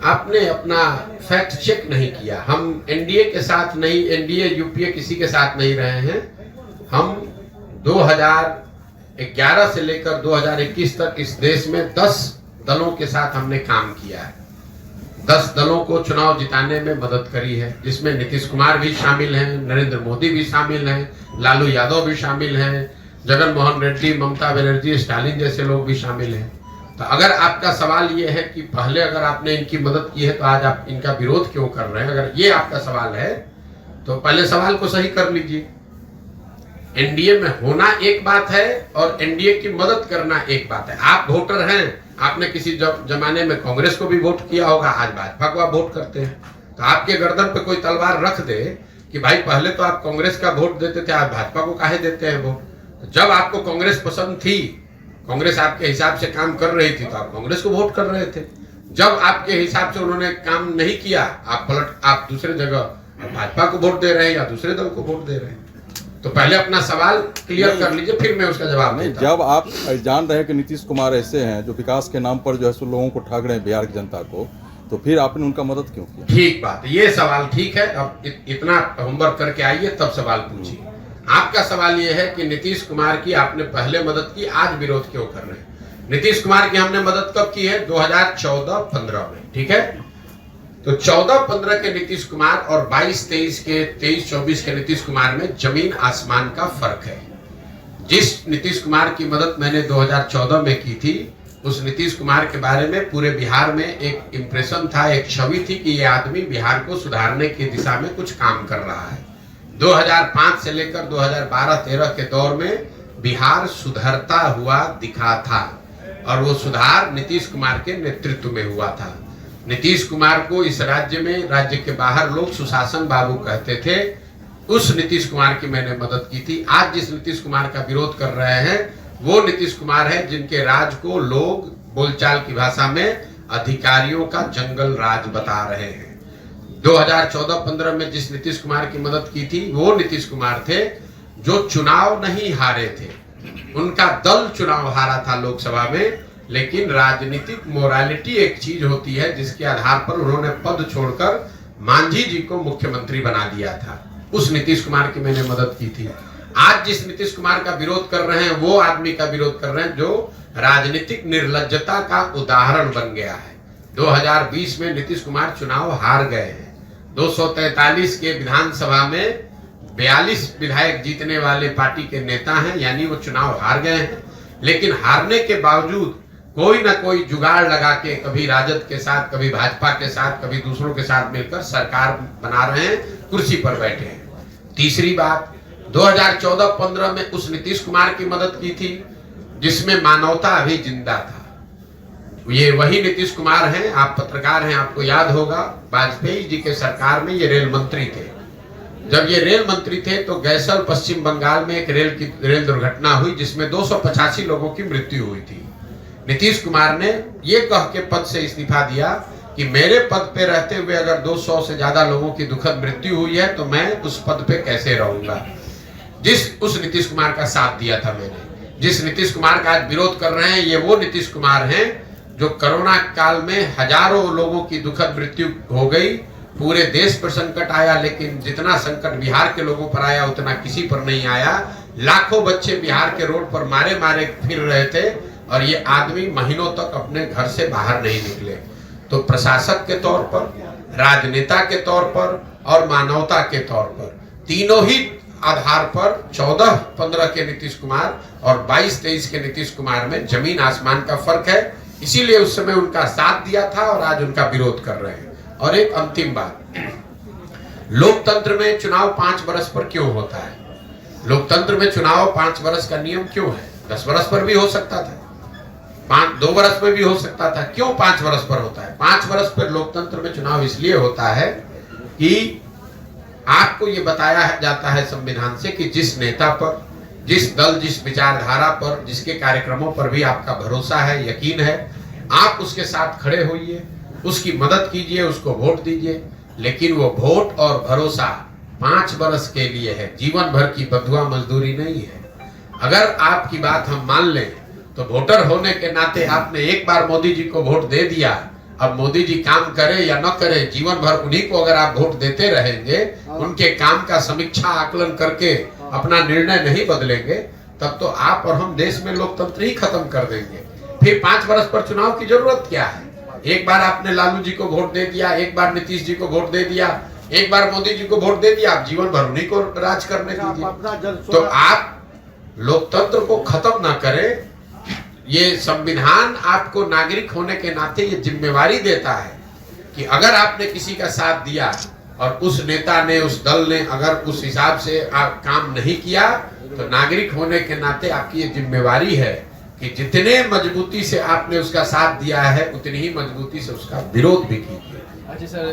आपने अपना fact check नहीं किया। हम एनडीए के साथ नहीं, एनडीए यूपीए किसी के साथ नहीं रहे हैं। हम 2011 से लेकर 2021 तक इस देश में 10 दलों के साथ हमने काम किया है। 10 दलों को चुनाव जिताने में मदद करी है, जिसमें नीतीश कुमार भी शामिल हैं, नरेंद्र मोदी भी शामिल हैं, लालू यादव भी शामिल हैं, जगन मोहन रेड्डी, ममता बनर्जी, स्टालिन जैसे लोग भी शामिल हैं। तो अगर आपका सवाल ये है कि पहले अगर आपने इनकी मदद की है तो आज आप इनका विरोध क्यों कर रहे हैं, अगर ये आपका सवाल है तो पहले सवाल को सही कर लीजिए। एनडीए में होना एक बात है और एनडीए की मदद करना एक बात है। आप वोटर हैं, आपने किसी जमाने में कांग्रेस को भी वोट किया होगा, आज भाजपा को आप वोट करते हैं। तो आपके गर्दन पे कोई तलवार रख दे कि भाई पहले तो आप कांग्रेस का वोट देते थे, आज भाजपा को काहे देते हैं वोट। तो जब आपको कांग्रेस पसंद थी, कांग्रेस आपके हिसाब से काम कर रही थी, तो आप कांग्रेस को वोट कर रहे थे। जब आपके हिसाब से उन्होंने काम नहीं किया, आप दूसरे जगह भाजपा को वोट दे रहे हैं या दूसरे दल को वोट दे रहे हैं। तो पहले अपना सवाल क्लियर कर लीजिए, फिर मैं उसका जवाब नहीं। जब आप जान रहे हैं कि नीतीश कुमार ऐसे हैं जो विकास के नाम पर जो है सो लोगों को ठग रहे हैं, बिहार की जनता को, तो फिर आपने उनका मदद क्यों किया? ठीक बात, ये सवाल ठीक है। अब इतना होमवर्क करके आइए तब सवाल पूछिए। आपका सवाल ये है कि नीतीश कुमार की आपने पहले मदद की, आज विरोध क्यों कर रहे हैं। नीतीश कुमार की हमने मदद कब की है? 2014-15 में, ठीक है। तो 14-15 के नीतीश कुमार और 22-23 के 23-24 के नीतीश कुमार में जमीन आसमान का फर्क है। जिस नीतीश कुमार की मदद मैंने 2014 में की थी, उस नीतीश कुमार के बारे में पूरे बिहार में एक इंप्रेशन था, एक छवि थी कि ये आदमी बिहार को सुधारने की दिशा में कुछ काम कर रहा है। 2005 से लेकर 2012-13 के दौर में बिहार सुधरता हुआ दिखा था और वो सुधार नीतीश कुमार के नेतृत्व में हुआ था। नीतीश कुमार को इस राज्य में, राज्य के बाहर लोग सुशासन बाबू कहते थे। उस नीतीश कुमार की मैंने मदद की थी। आज जिस नीतीश कुमार का विरोध कर रहे हैं वो नीतीश कुमार है जिनके राज को लोग बोलचाल की भाषा में अधिकारियों का जंगल राज बता रहे हैं। 2014-15 में जिस नीतीश कुमार की मदद की थी वो नीतीश कुमार थे जो चुनाव नहीं हारे थे। उनका दल चुनाव हारा था लोकसभा में, लेकिन राजनीतिक मोरालिटी एक चीज होती है जिसके आधार पर उन्होंने पद छोड़कर मांझी जी को मुख्यमंत्री बना दिया था। उस नीतीश कुमार की मैंने मदद की थी। आज जिस नीतीश कुमार का विरोध कर रहे हैं वो आदमी का विरोध कर रहे हैं जो राजनीतिक निर्लज्जता का उदाहरण बन गया है। 2020 में नीतीश कुमार चुनाव हार गए हैं। 243 के विधानसभा में 42 विधायक जीतने वाले पार्टी के नेता हैं, यानी वो चुनाव हार गए हैं। लेकिन हारने के बावजूद कोई ना कोई जुगाड़ लगा के कभी राजद के साथ, कभी भाजपा के साथ, कभी दूसरों के साथ मिलकर सरकार बना रहे हैं, कुर्सी पर बैठे हैं। तीसरी बात, 2014-15 में उस नीतीश कुमार की मदद की थी जिसमें मानवता अभी जिंदा था। ये वही नीतीश कुमार हैं, आप पत्रकार हैं, आपको याद होगा वाजपेयी जी के सरकार में ये रेल मंत्री थे। जब ये रेल मंत्री थे तो गैसल पश्चिम बंगाल में एक रेल दुर्घटना हुई जिसमें 285 लोगों की मृत्यु हुई थी। नीतीश कुमार ने ये कह के पद से इस्तीफा दिया कि मेरे पद पे रहते हुए अगर 200 से ज्यादा लोगों की दुखद मृत्यु हुई है तो मैं उस पद पे कैसे रहूंगा। उस नीतीश कुमार का साथ दिया था मैंने। जिस नीतीश कुमार का आज विरोध कर रहे हैं ये वो नीतीश कुमार हैं जो कोरोना काल में हजारों लोगों की दुखद मृत्यु हो गई, पूरे देश पर संकट आया, लेकिन जितना संकट बिहार के लोगों पर आया उतना किसी पर नहीं आया। लाखों बच्चे बिहार के रोड पर मारे मारे फिर रहे थे और ये आदमी महीनों तक अपने घर से बाहर नहीं निकले। तो प्रशासक के तौर पर, राजनेता के तौर पर और मानवता के तौर पर, तीनों ही आधार पर 14-15 के नीतीश कुमार और 22-23 के नीतीश कुमार में जमीन आसमान का फर्क है। इसीलिए उस समय उनका साथ दिया था और आज उनका विरोध कर रहे हैं। और एक अंतिम बात, लोकतंत्र में चुनाव 5 वर्ष पर क्यों होता है? लोकतंत्र में चुनाव 5 वर्ष का नियम क्यों है? 10 वर्ष पर भी हो सकता था, 2 वर्ष में भी हो सकता था। क्यों 5 वर्ष पर होता है? 5 वर्ष पर लोकतंत्र में चुनाव इसलिए होता है कि आपको ये बताया जाता है संविधान से कि जिस नेता पर, जिस दल, जिस विचारधारा पर, जिसके कार्यक्रमों पर भी आपका भरोसा है, यकीन है, आप उसके साथ खड़े होइए, उसकी मदद कीजिए, उसको वोट दीजिए। लेकिन वो वोट और भरोसा 5 वर्ष के लिए है, जीवन भर की बंधुआ मजदूरी नहीं है। अगर आपकी बात हम मान लें तो वोटर होने के नाते आपने एक बार मोदी जी को वोट दे दिया अब मोदी जी काम करे या न करे, जीवन भर उन्हीं को अगर आप वोट देते रहेंगे, उनके काम का समीक्षा आकलन करके अपना निर्णय नहीं बदलेंगे, तब तो आप और हम देश में लोकतंत्र ही खत्म कर देंगे। फिर 5 वर्ष पर चुनाव की जरूरत क्या है? एक बार आपने लालू जी को वोट दे दिया, एक बार नीतीश जी को वोट दे दिया, एक बार मोदी जी को वोट दे दिया, आप जीवन भर उन्हीं को राज करने दीजिए। तो आप लोकतंत्र को खत्म ना करें। ये संविधान आपको नागरिक होने के नाते ये जिम्मेवारी देता है कि अगर आपने किसी का साथ दिया और उस नेता ने, उस दल ने अगर उस हिसाब से काम नहीं किया, तो नागरिक होने के नाते आपकी ये जिम्मेवारी है कि जितने मजबूती से आपने उसका साथ दिया है, उतनी ही मजबूती से उसका विरोध भी कीजिए।